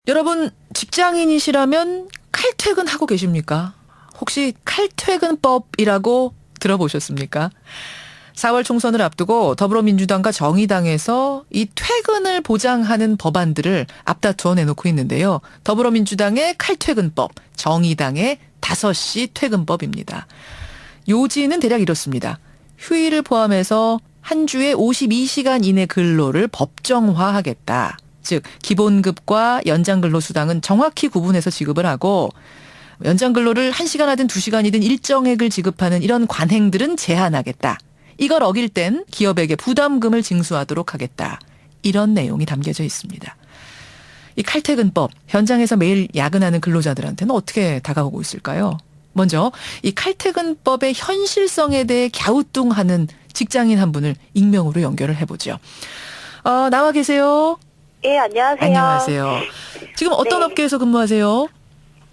여러분 직장인이시라면 칼퇴근하고 계십니까? 혹시 칼퇴근법이라고 들어보셨습니까? 4월 총선을 앞두고 더불어민주당과 정의당에서 이 퇴근을 보장하는 법안들을 앞다투어 내놓고 있는데요. 더불어민주당의 칼퇴근법, 정의당의 5시 퇴근법입니다. 요지는 대략 이렇습니다. 휴일을 포함해서 한 주에 52시간 이내 근로를 법정화하겠다. 즉 기본급과 연장근로수당은 정확히 구분해서 지급을 하고 연장근로를 1시간 하든 2시간이든 일정액을 지급하는 이런 관행들은 제한하겠다. 이걸 어길 땐 기업에게 부담금을 징수하도록 하겠다. 이런 내용이 담겨져 있습니다. 이 칼퇴근법, 현장에서 매일 야근하는 근로자들한테는 어떻게 다가오고 있을까요? 먼저 이 칼퇴근법의 현실성에 대해 갸우뚱하는 직장인 한 분을 익명으로 연결을 해보죠. 나와 계세요. 예, 안녕하세요. 안녕하세요. 지금 어떤 네. 업계에서 근무하세요?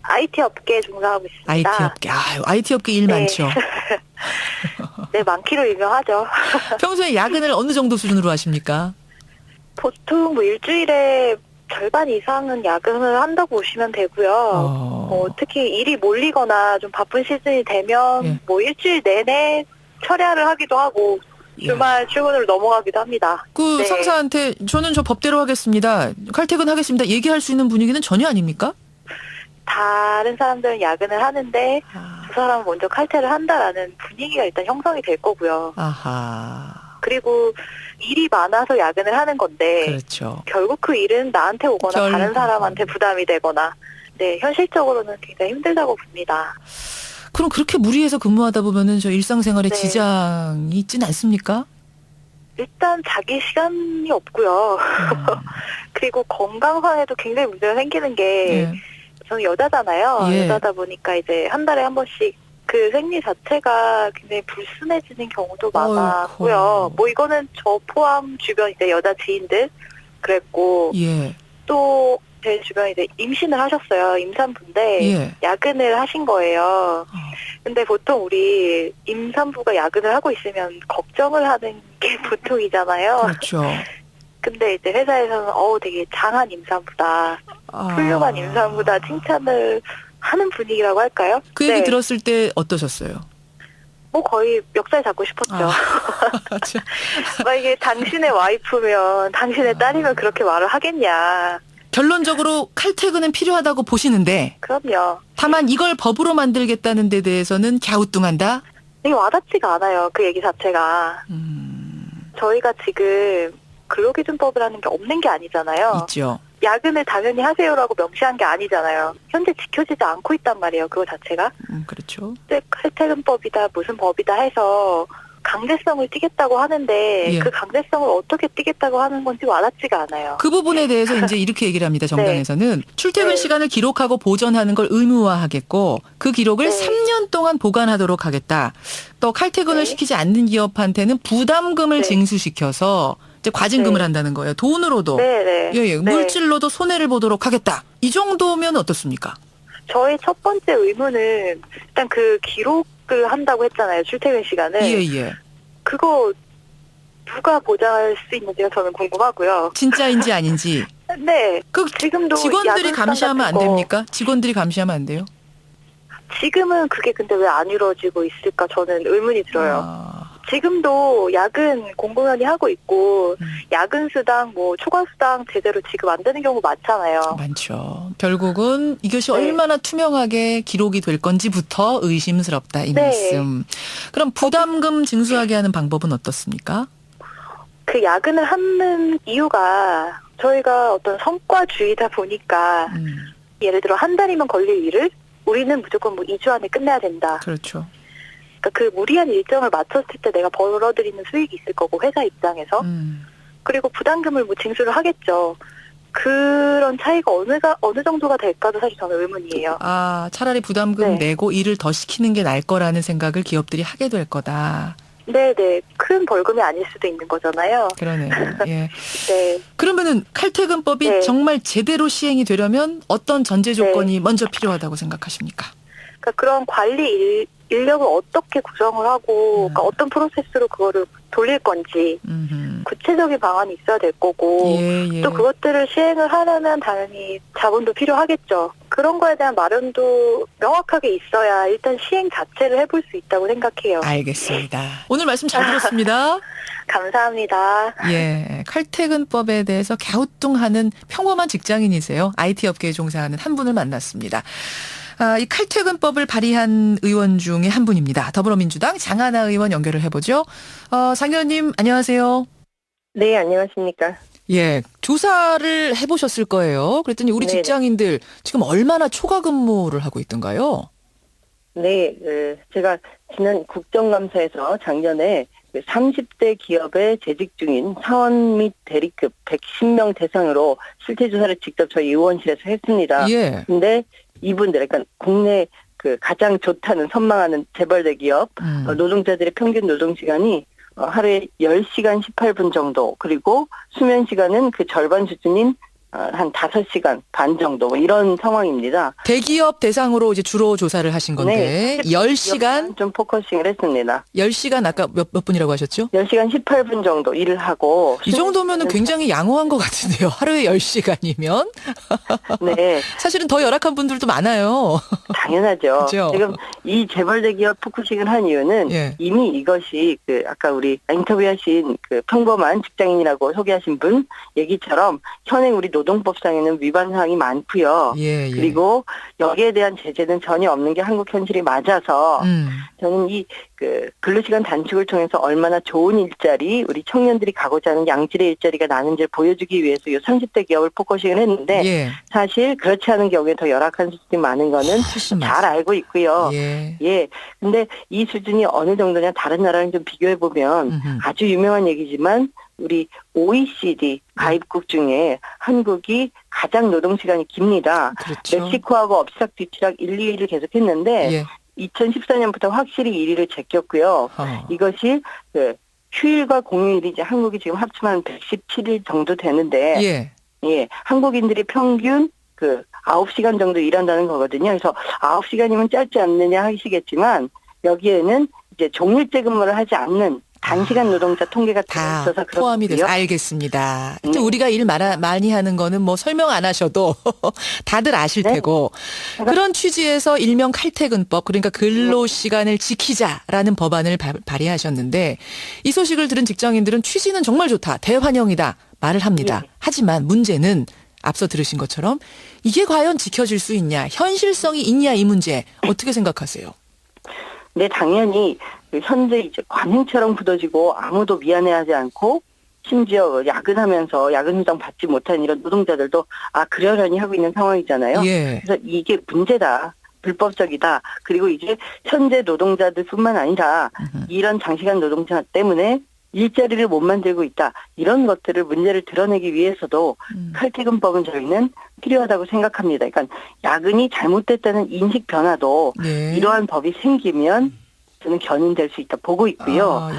IT 업계에 종사하고 있습니다. IT 업계. IT 업계 일 네. 많죠. 네, 많기로 유명하죠. 평소에 야근을 어느 정도 수준으로 하십니까? 보통 뭐 일주일에 절반 이상은 야근을 한다고 보시면 되고요. 특히 일이 몰리거나 좀 바쁜 시즌이 되면 예. 뭐 일주일 내내 철야를 하기도 하고 주말 출근으로 넘어가기도 합니다. 그 네. 상사한테 저는 저 법대로 하겠습니다. 칼퇴근 하겠습니다. 얘기할 수 있는 분위기는 전혀 아닙니까? 다른 사람들은 야근을 하는데 그 사람은 먼저 칼퇴를 한다라는 분위기가 일단 형성이 될 거고요. 아하. 그리고 일이 많아서 야근을 하는 건데 그렇죠. 결국 그 일은 나한테 오거나 다른 사람한테 부담이 되거나 네, 현실적으로는 굉장히 힘들다고 봅니다. 그럼 그렇게 무리해서 근무하다 보면은 저 일상생활에 네. 지장이 있진 않습니까? 일단 자기 시간이 없고요. 그리고 건강상에도 굉장히 문제가 생기는 게 예. 저는 여자잖아요. 예. 여자다 보니까 이제 한 달에 한 번씩 그 생리 자체가 굉장히 불순해지는 경우도 많았고요. 어이쿠. 뭐 이거는 저 포함 주변 이제 여자 지인들 그랬고 예. 또 제 주변에 이제 임신을 하셨어요. 임산부인데 예. 야근을 하신 거예요. 근데 보통 우리 임산부가 야근을 하고 있으면 걱정을 하는 게 보통이잖아요. 그렇죠. 근데 이제 회사에서는 되게 장한 임산부다. 훌륭한 임산부다 칭찬을 하는 분위기라고 할까요? 그 얘기 네. 들었을 때 어떠셨어요? 뭐 거의 멱살 잡고 싶었죠. 참. 막 이게 당신의 와이프면 당신의 딸이면 그렇게 말을 하겠냐. 결론적으로 칼퇴근은 필요하다고 보시는데 그럼요. 다만 이걸 법으로 만들겠다는 데 대해서는 갸우뚱한다? 되게 와닿지가 않아요. 그 얘기 자체가. 저희가 지금 근로기준법이라는 게 없는 게 아니잖아요. 있죠. 야근을 당연히 하세요라고 명시한 게 아니잖아요. 현재 지켜지지 않고 있단 말이에요. 그거 자체가. 그렇죠. 근데 칼퇴근법이다 무슨 법이다 해서 강제성을 띠겠다고 하는데 예. 그 강제성을 어떻게 띠겠다고 하는 건지 와닿지가 않아요. 그 부분에 대해서 이제 이렇게 얘기를 합니다. 정당에서는 출퇴근 네. 시간을 기록하고 보전하는 걸 의무화하겠고 그 기록을 네. 3년 동안 보관하도록 하겠다. 또 칼퇴근을 네. 시키지 않는 기업한테는 부담금을 네. 징수시켜서 이제 과징금을 네. 한다는 거예요. 돈으로도. 네네. 예, 예. 네. 물질로도 손해를 보도록 하겠다. 이 정도면 어떻습니까? 저의 첫 번째 의무는 일단 그 기록을 한다고 했잖아요. 출퇴근 시간을. 예, 예. 그거 누가 보장할 수 있는지가 저는 궁금하고요. 진짜인지 아닌지. 네. 그 지금도 직원들이 야근 감시하면 안 같은 거 됩니까? 직원들이 감시하면 안 돼요? 지금은 그게 근데 왜 안 이루어지고 있을까 저는 의문이 들어요. 아, 지금도 야근 공공연히 하고 있고 야근 수당 뭐 초과 수당 제대로 지급 안 되는 경우 많잖아요. 많죠. 결국은 이것이 네. 얼마나 투명하게 기록이 될 건지부터 의심스럽다 이 네. 말씀. 그럼 부담금 징수하게 하는 방법은 어떻습니까? 그 야근을 하는 이유가 저희가 어떤 성과주의다 보니까 예를 들어 한 달이면 걸릴 일을 우리는 무조건 뭐 2주 안에 끝내야 된다. 그렇죠. 그러니까 그 무리한 일정을 맞췄을 때 내가 벌어들이는 수익이 있을 거고 회사 입장에서 그리고 부담금을 뭐 징수를 하겠죠. 그런 차이가 어느 정도가 될까도 사실 저는 의문이에요. 아, 차라리 부담금 네. 내고 일을 더 시키는 게 나을 거라는 생각을 기업들이 하게 될 거다. 네네. 큰 벌금이 아닐 수도 있는 거잖아요. 그러네요. 예. 네. 그러면은 칼퇴근법이 네. 정말 제대로 시행이 되려면 어떤 전제 조건이 먼저 필요하다고 생각하십니까? 그러니까 그런 관리 인력을 어떻게 구성을 하고 그러니까 어떤 프로세스로 그거를 돌릴 건지 구체적인 방안이 있어야 될 거고 예. 또 그것들을 시행을 하려면 당연히 자본도 필요하겠죠. 그런 거에 대한 마련도 명확하게 있어야 일단 시행 자체를 해볼 수 있다고 생각해요. 알겠습니다. 오늘 말씀 잘 들었습니다. 감사합니다. 예, 칼퇴근법에 대해서 갸우뚱하는 평범한 직장인이세요. IT 업계에 종사하는 한 분을 만났습니다. 이 칼퇴근법을 발의한 의원 중에 한 분입니다. 더불어민주당 장하나 의원 연결을 해보죠. 장 의원님 안녕하세요. 네, 안녕하십니까. 예, 조사를 해보셨을 거예요. 그랬더니 우리 네네. 직장인들 지금 얼마나 초과 근무를 하고 있던가요? 네, 제가 지난 국정감사에서 작년에 30대 기업에 재직 중인 사원 및 대리급 110명 대상으로 실태조사를 직접 저희 의원실에서 했습니다. 예. 근데 이분들, 그러니까 국내 가장 좋다는 선망하는 재벌 대기업 노동자들의 평균 노동시간이 하루에 10시간 18분 정도, 그리고 수면 시간은 그 절반 수준인 한 5시간 반 정도, 이런 상황입니다. 대기업 대상으로 이제 주로 조사를 하신 건데, 네, 10시간? 좀 포커싱을 했습니다. 10시간 아까 몇 분이라고 하셨죠? 10시간 18분 정도 일을 하고. 이 정도면은 굉장히 양호한 것 같은데요. 하루에 10시간이면. 네. 사실은 더 열악한 분들도 많아요. 당연하죠. 그죠? 지금 이 재벌 대기업 포커싱을 한 이유는 예. 이미 이것이 아까 우리 인터뷰하신 평범한 직장인이라고 소개하신 분 얘기처럼 현행 우리 노동법상에는 위반 사항이 많고요. 예. 그리고 여기에 대한 제재는 전혀 없는 게 한국 현실이 맞아서 저는 이 근로시간 단축을 통해서 얼마나 좋은 일자리, 우리 청년들이 가고자 하는 양질의 일자리가 나는지를 보여주기 위해서 이 30대 기업을 포커싱을 했는데 예. 사실 그렇지 않은 경우에 더 열악한 수준이 많은 거는 훨씬 잘 알고 있고요. 예. 근데 이 수준이 어느 정도냐 다른 나라랑 좀 비교해 보면 아주 유명한 얘기지만 우리 OECD 가입국 중에 한국이 가장 노동시간이 깁니다. 그렇죠. 멕시코하고 엎치락 뒤치락 1, 2위를 계속했는데 예. 2014년부터 확실히 1위를 제꼈고요. 이것이 휴일과 공휴일이 이제 한국이 지금 합치면 117일 정도 되는데 예, 한국인들이 평균 9시간 정도 일한다는 거거든요. 그래서 9시간이면 짧지 않느냐 하시겠지만 여기에는 이제 종일제 근무를 하지 않는 단시간 노동자 통계가 다 있어서 포함이 돼서 알겠습니다. 또 우리가 일 많이 하는 거는 뭐 설명 안 하셔도 다들 아실 테고 그런 취지에서 일명 칼퇴근법, 그러니까 근로시간을 지키자라는 법안을 발의하셨는데 이 소식을 들은 직장인들은 취지는 정말 좋다, 대환영이다 말을 합니다. 하지만 문제는 앞서 들으신 것처럼 이게 과연 지켜질 수 있냐, 현실성이 있냐, 이 문제 어떻게 생각하세요? 네, 당연히 현재 이제 관행처럼 굳어지고 아무도 미안해하지 않고 심지어 야근하면서 야근수당 받지 못한 이런 노동자들도 그러려니 하고 있는 상황이잖아요. 예. 그래서 이게 문제다, 불법적이다. 그리고 이제 현재 노동자들뿐만 아니라 이런 장시간 노동자 때문에 일자리를 못 만들고 있다, 이런 것들을 문제를 드러내기 위해서도 칼퇴근법은 저희는 필요하다고 생각합니다. 그러니까 야근이 잘못됐다는 인식 변화도 이러한 법이 생기면 저는 견인될 수 있다 보고 있고요.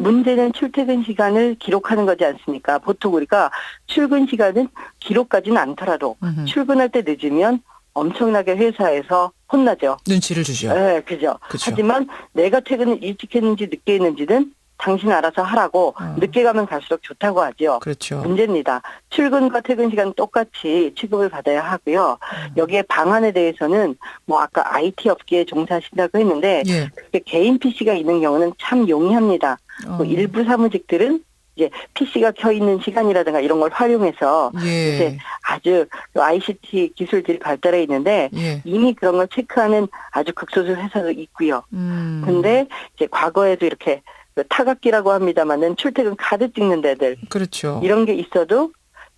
문제는 출퇴근 시간을 기록하는 거지 않습니까? 보통 우리가 출근 시간은 기록까지는 않더라도 출근할 때 늦으면 엄청나게 회사에서 혼나죠. 눈치를 주죠. 네, 그죠. 하지만 내가 퇴근을 일찍 했는지 늦게 했는지는 당신 알아서 하라고 늦게 가면 갈수록 좋다고 하죠. 그렇죠. 문제입니다. 출근과 퇴근 시간 똑같이 취급을 받아야 하고요. 여기에 방안에 대해서는 뭐 아까 IT 업계에 종사하신다고 했는데 그게 개인 PC가 있는 경우는 참 용이합니다. 뭐 일부 사무직들은 이제 PC가 켜 있는 시간이라든가 이런 걸 활용해서 이제 아주 ICT 기술들이 발달해 있는데 이미 그런 걸 체크하는 아주 극소수 회사도 있고요. 근데 이제 과거에도 이렇게 타각기라고 합니다만은 출퇴근 카드 찍는 데들, 그렇죠. 이런 게 있어도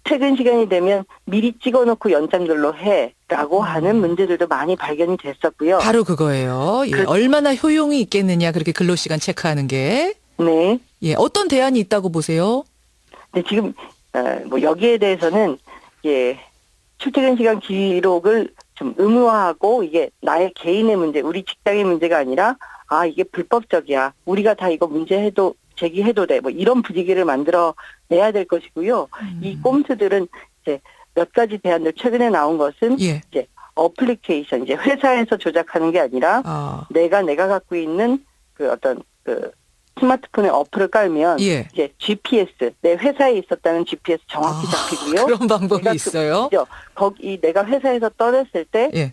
퇴근 시간이 되면 미리 찍어놓고 연장근로 해라고 하는 문제들도 많이 발견이 됐었고요. 바로 그거예요. 얼마나 효용이 있겠느냐, 그렇게 근로시간 체크하는 게. 네. 어떤 대안이 있다고 보세요? 네, 지금 뭐 여기에 대해서는 출퇴근 시간 기록을 좀 의무화하고 이게 나의 개인의 문제, 우리 직장의 문제가 아니라 이게 불법적이야, 우리가 다 이거 문제해도 제기해도 돼, 뭐 이런 분위기를 만들어 내야 될 것이고요. 이 꼼수들은 이제 몇 가지 대안들 최근에 나온 것은 이제 어플리케이션, 이제 회사에서 조작하는 게 아니라 내가 갖고 있는 그 어떤 그 스마트폰에 어플을 깔면 예. 이제 GPS, 내 회사에 있었다는 GPS 정확히 잡히고요. 그런 방법이 있어요? 거기 내가 회사에서 떠났을 때 예.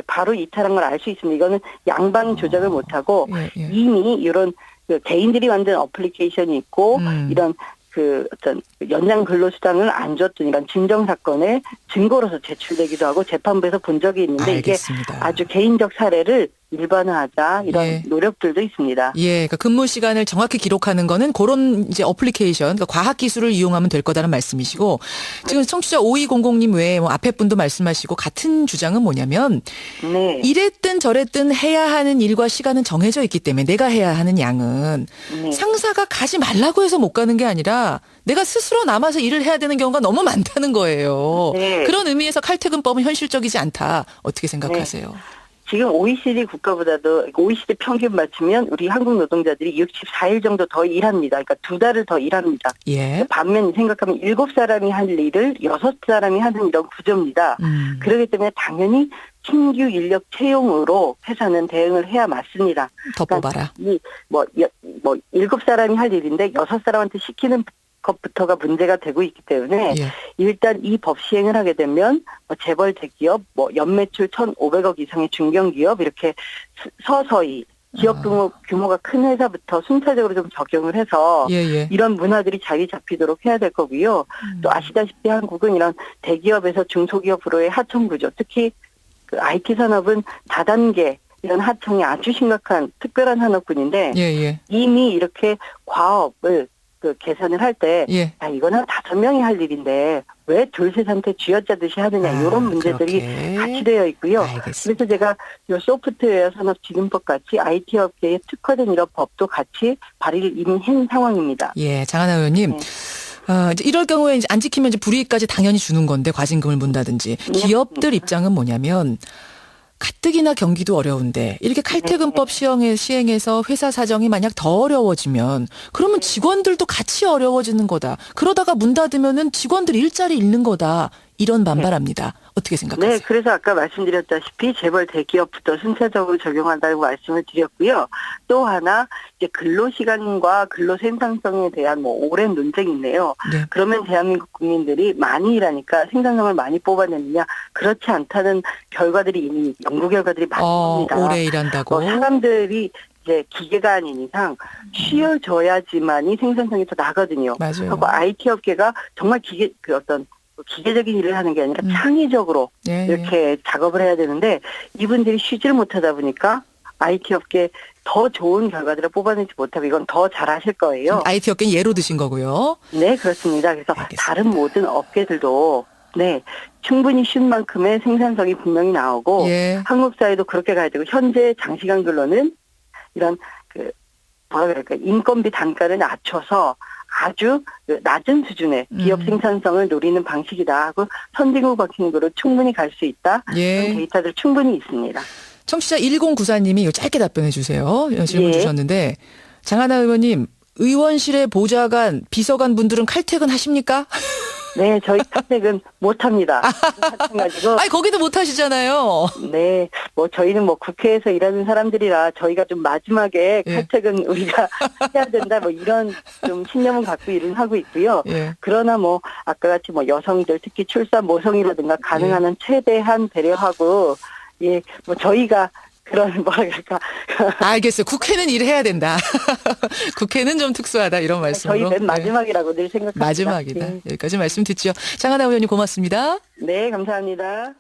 바로 이탈한 걸 알 수 있습니다. 이거는 양방 조작을 못하고 예. 이미 이런 그 개인들이 만든 어플리케이션이 있고 이런 그 어떤 연장 근로수당을 안 줬던 이런 진정 사건의 증거로서 제출되기도 하고 재판부에서 본 적이 있는데 알겠습니다. 이게 아주 개인적 사례를 일반화하자 이런 노력들도 있습니다. 예, 그러니까 근무 시간을 정확히 기록하는 거는 그런 이제 어플리케이션, 그러니까 과학 기술을 이용하면 될 거다는 말씀이시고 지금 청취자 5200님 외에 뭐 앞에 분도 말씀하시고 같은 주장은 뭐냐면 네. 이랬든 저랬든 해야 하는 일과 시간은 정해져 있기 때문에 내가 해야 하는 양은 상사가 가지 말라고 해서 못 가는 게 아니라 내가 스스로 남아서 일을 해야 되는 경우가 너무 많다는 거예요. 네. 그런 의미에서 칼퇴근법은 현실적이지 않다. 어떻게 생각하세요? 지금 OECD 국가보다도 OECD 평균 맞추면 우리 한국 노동자들이 64일 정도 더 일합니다. 그러니까 2달을 더 일합니다. 예. 반면 생각하면 7사람이 할 일을 6사람이 하는 이런 구조입니다. 그렇기 때문에 당연히 신규 인력 채용으로 회사는 대응을 해야 맞습니다. 더 뽑아라. 뭐 7사람이 할 일인데 6사람한테 시키는 것부터가 문제가 되고 있기 때문에 일단 이 법 시행을 하게 되면 재벌 대기업, 연매출 1,500억 이상의 중견기업 이렇게 서서히 기업 규모가 큰 회사부터 순차적으로 좀 적용을 해서 이런 문화들이 자리 잡히도록 해야 될 거고요. 또 아시다시피 한국은 이런 대기업에서 중소기업으로의 하청 구조, 특히 그 IT 산업은 다단계 이런 하청이 아주 심각한 특별한 산업군인데 이미 이렇게 과업을 그 계산을 할 때, 이거는 5명이 할 일인데 왜 둘셋한테 쥐어짜듯이 하느냐 이런 문제들이 같이 되어 있고요. 알겠습니다. 그래서 제가 이 소프트웨어 산업진흥법 같이 IT 업계에 특화된 이런 법도 같이 발의를 이미 한 상황입니다. 예, 장하나 의원님. 이제 이럴 경우에 이제 안 지키면 이제 불이익까지 당연히 주는 건데 과징금을 문다든지 기업들 입장은 뭐냐면. 가뜩이나 경기도 어려운데 이렇게 칼퇴근법 시행해서 회사 사정이 만약 더 어려워지면 그러면 직원들도 같이 어려워지는 거다. 그러다가 문 닫으면은 직원들 일자리 잃는 거다. 이런 반발합니다. 어떻게 생각하세요? 네, 그래서 아까 말씀드렸다시피 재벌 대기업부터 순차적으로 적용한다고 말씀을 드렸고요. 또 하나 이제 근로시간과 근로생산성에 대한 오랜 논쟁이 있네요. 그러면 대한민국 국민들이 많이 일하니까 생산성을 많이 뽑아내느냐? 그렇지 않다는 결과들이 이미 연구 결과들이 많습니다. 오래 일한다고? 사람들이 이제 기계가 아닌 이상 쉬어져야지만이 생산성이 더 나거든요. 맞아요. 그리고 IT 업계가 정말 기계적인 일을 하는 게 아니라 창의적으로 이렇게 작업을 해야 되는데 이분들이 쉬지를 못하다 보니까 IT 업계 더 좋은 결과들을 뽑아내지 못하고 이건 더 잘하실 거예요. IT 업계는 예로 드신 거고요. 네, 그렇습니다. 그래서 알겠습니다. 다른 모든 업계들도 충분히 쉰 만큼의 생산성이 분명히 나오고 한국 사회도 그렇게 가야 되고 현재 장시간 근로는 이런 인건비 단가를 낮춰서 아주 낮은 수준의 기업 생산성을 노리는 방식이다 하고 선진국 방식으로 충분히 갈 수 있다. 그런 데이터들 충분히 있습니다. 청취자 1094님이 짧게 답변해 주세요. 질문 주셨는데 장하나 의원님 의원실의 보좌관, 비서관 분들은 칼퇴근 하십니까? 네, 저희 칼퇴근 못합니다. 마찬가지고. 아니 거기도 못하시잖아요. 네, 저희는 국회에서 일하는 사람들이라 저희가 좀 마지막에 칼퇴근 우리가 해야 된다 이런 좀 신념은 갖고 일을 하고 있고요. 그러나 아까 같이 여성들 특히 출산 모성이라든가 가능한 한 최대한 배려하고 저희가 그런 알겠어요. 국회는 일해야 된다. 국회는 좀 특수하다 이런 말씀으로. 저희 맨 마지막이라고 늘 생각합니다. 마지막이다. 여기까지 말씀 듣죠. 장하나 의원님 고맙습니다. 네, 감사합니다.